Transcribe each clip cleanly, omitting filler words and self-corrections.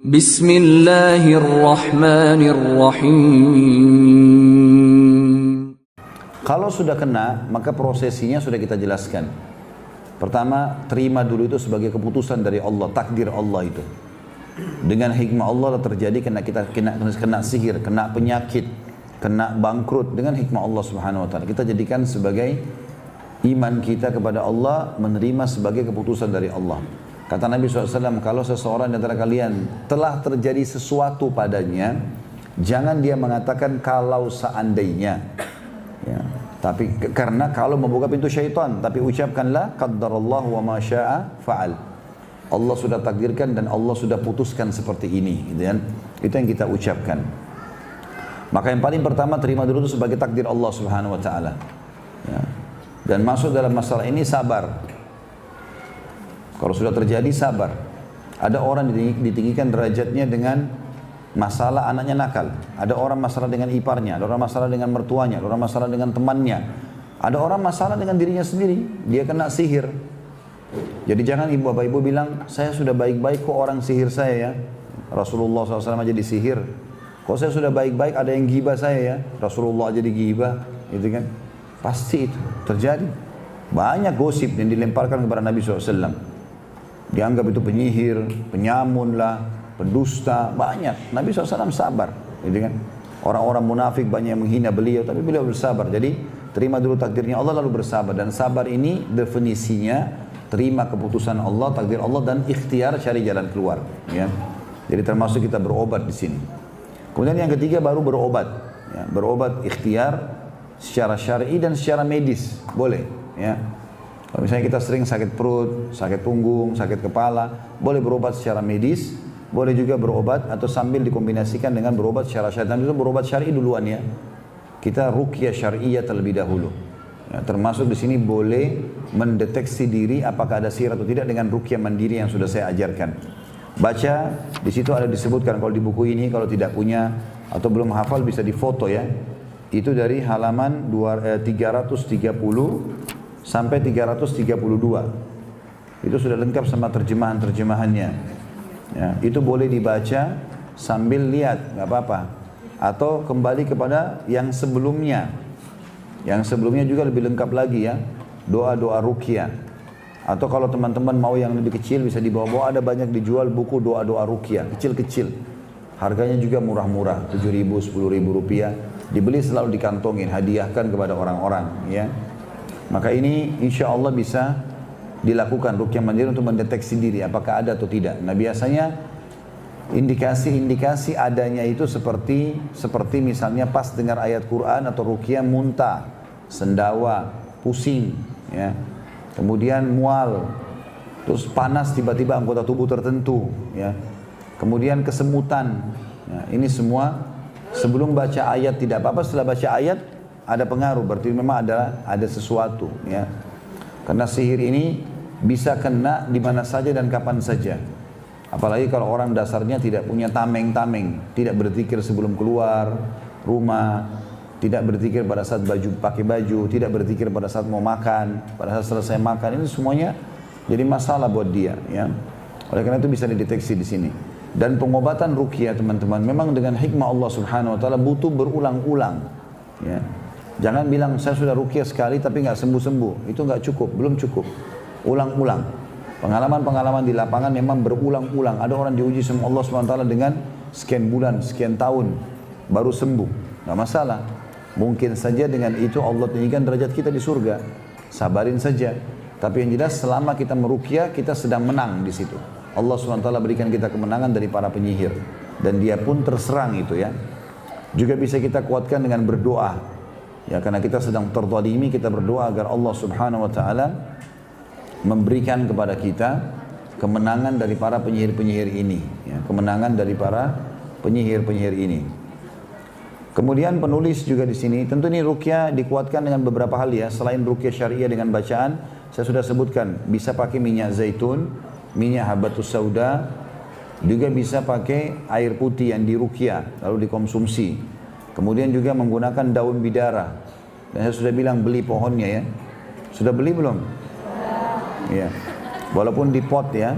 Bismillahirrahmanirrahim. Kalau sudah kena, maka prosesinya sudah kita jelaskan. Pertama, terima dulu itu sebagai keputusan dari Allah, takdir Allah itu. Dengan hikmah Allah terjadi kita kena sihir, kena penyakit, kena bangkrut dengan hikmah Allah Subhanahu wa taala. Kita jadikan sebagai iman kita kepada Allah, menerima sebagai keputusan dari Allah. Kata Nabi SAW, kalau seseorang di antara kalian telah terjadi sesuatu padanya, jangan dia mengatakan kalau seandainya. Ya. Tapi karena kalau membuka pintu syaitan, tapi ucapkanlah qaddarallahu wa ma syaa fa'al. Allah sudah takdirkan dan Allah sudah putuskan seperti ini, gitu kan? Itu yang kita ucapkan. Maka yang paling pertama terima dulu itu sebagai takdir Allah Subhanahu wa taala. Ya. Dan masuk dalam masalah ini sabar. Kalau sudah terjadi sabar. Ada orang ditinggikan derajatnya dengan masalah anaknya nakal. Ada orang masalah dengan iparnya, ada orang masalah dengan mertuanya, ada orang masalah dengan temannya. Ada orang masalah dengan dirinya sendiri, dia kena sihir. Jadi jangan ibu bapak ibu bilang, saya sudah baik-baik kok orang sihir saya ya. Rasulullah SAW aja disihir. Kok saya sudah baik-baik ada yang gibah saya ya. Rasulullah aja digibah, gitu kan. Pasti itu terjadi. Banyak gosip yang dilemparkan kepada Nabi SAW. Dianggap itu penyihir, penyamun lah, pendusta, banyak. Nabi SAW sabar, gitu kan. Orang-orang munafik banyak yang menghina beliau, tapi beliau bersabar. Jadi terima dulu takdirnya Allah lalu bersabar. Dan sabar ini definisinya terima keputusan Allah, takdir Allah dan ikhtiar cari jalan keluar. Ya. Jadi termasuk kita berobat di sini. Kemudian yang ketiga baru berobat. Ya, berobat ikhtiar secara syar'i dan secara medis boleh. Ya. Kalau misalnya kita sering sakit perut, sakit punggung, sakit kepala, boleh berobat secara medis. Boleh juga berobat atau sambil dikombinasikan dengan berobat secara syar'i. Dan itu berobat syar'i duluan ya. Kita ruqyah syar'iyah terlebih dahulu. Ya, termasuk di sini boleh mendeteksi diri apakah ada sihir atau tidak dengan ruqyah mandiri yang sudah saya ajarkan. Baca di situ ada disebutkan kalau di buku ini kalau tidak punya atau belum hafal bisa difoto ya. Itu dari halaman 330 sampai 332. Itu sudah lengkap sama terjemahan-terjemahannya. Ya, itu boleh dibaca sambil lihat, nggak apa-apa. Atau kembali kepada yang sebelumnya. Yang sebelumnya juga lebih lengkap lagi ya. Doa-doa ruqyah. Atau kalau teman-teman mau yang lebih kecil bisa dibawa-bawa, ada banyak dijual buku doa-doa ruqyah, kecil-kecil. Harganya juga murah-murah, 7.000, 10.000 rupiah. Dibeli selalu dikantongin, hadiahkan kepada orang-orang. Ya. Maka ini insya Allah bisa dilakukan ruqyah mandiri untuk mendeteksi diri apakah ada atau tidak. Nah biasanya indikasi-indikasi adanya itu seperti misalnya pas dengar ayat Quran atau ruqyah muntah, sendawa, pusing, ya. Kemudian mual, terus panas tiba-tiba anggota tubuh tertentu, ya. Kemudian kesemutan. Ya, ini semua sebelum baca ayat tidak apa-apa, setelah baca ayat ada pengaruh, berarti memang ada sesuatu, ya. Karena sihir ini bisa kena di mana saja dan kapan saja. Apalagi kalau orang dasarnya tidak punya tameng-tameng, tidak berzikir sebelum keluar rumah, tidak berzikir pada saat pakai baju, tidak berzikir pada saat mau makan, pada saat selesai makan, ini semuanya jadi masalah buat dia, ya. Oleh karena itu bisa dideteksi di sini. Dan pengobatan ruqyah teman-teman memang dengan hikmah Allah Subhanahu wa taala butuh berulang-ulang, ya. Jangan bilang saya sudah ruqyah sekali tapi nggak sembuh-sembuh. Itu nggak cukup, belum cukup. Ulang-ulang. Pengalaman-pengalaman di lapangan memang berulang-ulang. Ada orang diuji sama Allah SWT dengan sekian bulan, sekian tahun baru sembuh. Nggak masalah. Mungkin saja dengan itu Allah tinggikan derajat kita di surga. Sabarin saja. Tapi yang jelas selama kita meruqyah kita sedang menang di situ. Allah SWT berikan kita kemenangan dari para penyihir. Dan dia pun terserang itu ya. Juga bisa kita kuatkan dengan berdoa. Ya, karena kita sedang terzalimi, kita berdoa agar Allah Subhanahu wa taala memberikan kepada kita kemenangan dari para penyihir-penyihir ini, ya, kemenangan dari para penyihir-penyihir ini. Kemudian penulis juga di sini, tentu ini ruqyah dikuatkan dengan beberapa hal ya, selain ruqyah syariah dengan bacaan, saya sudah sebutkan, bisa pakai minyak zaitun, minyak habatus sauda, juga bisa pakai air putih yang diruqyah lalu dikonsumsi. Kemudian juga menggunakan daun bidara. Dan saya sudah bilang beli pohonnya ya. Sudah beli belum? Ya. Walaupun di pot ya.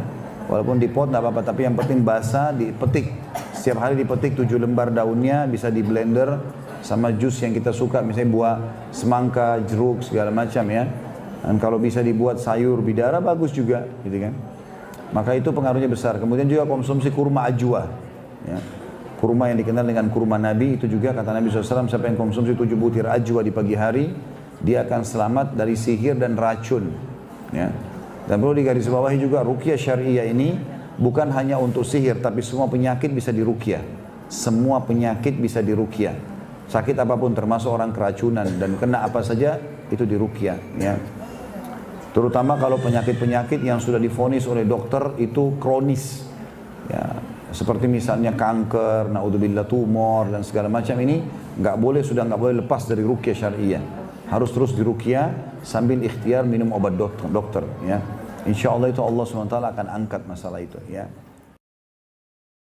Walaupun di pot nggak apa-apa, tapi yang penting basah, dipetik. Setiap hari dipetik 7 lembar daunnya, bisa di blender sama jus yang kita suka, misalnya buah semangka, jeruk, segala macam ya. Dan kalau bisa dibuat sayur bidara bagus juga, gitu kan. Maka itu pengaruhnya besar. Kemudian juga konsumsi kurma ajwa. Ya. Kurma yang dikenal dengan kurma Nabi, itu juga kata Nabi SAW, siapa yang konsumsi 7 butir ajwa di pagi hari, dia akan selamat dari sihir dan racun. Ya. Dan perlu digarisbawahi juga, ruqyah syariah ini bukan hanya untuk sihir, tapi semua penyakit bisa diruqyah. Semua penyakit bisa diruqyah. Sakit apapun, termasuk orang keracunan dan kena apa saja, itu diruqyah. Ya. Terutama kalau penyakit-penyakit yang sudah divonis oleh dokter itu kronis. Ya. Seperti misalnya kanker, naudzubillah tumor dan segala macam ini nggak boleh lepas dari ruqyah syariah. Harus terus diruqyah sambil ikhtiar minum obat dokter. Ya. Insya Allah itu Allah SWT akan angkat masalah itu. Ya.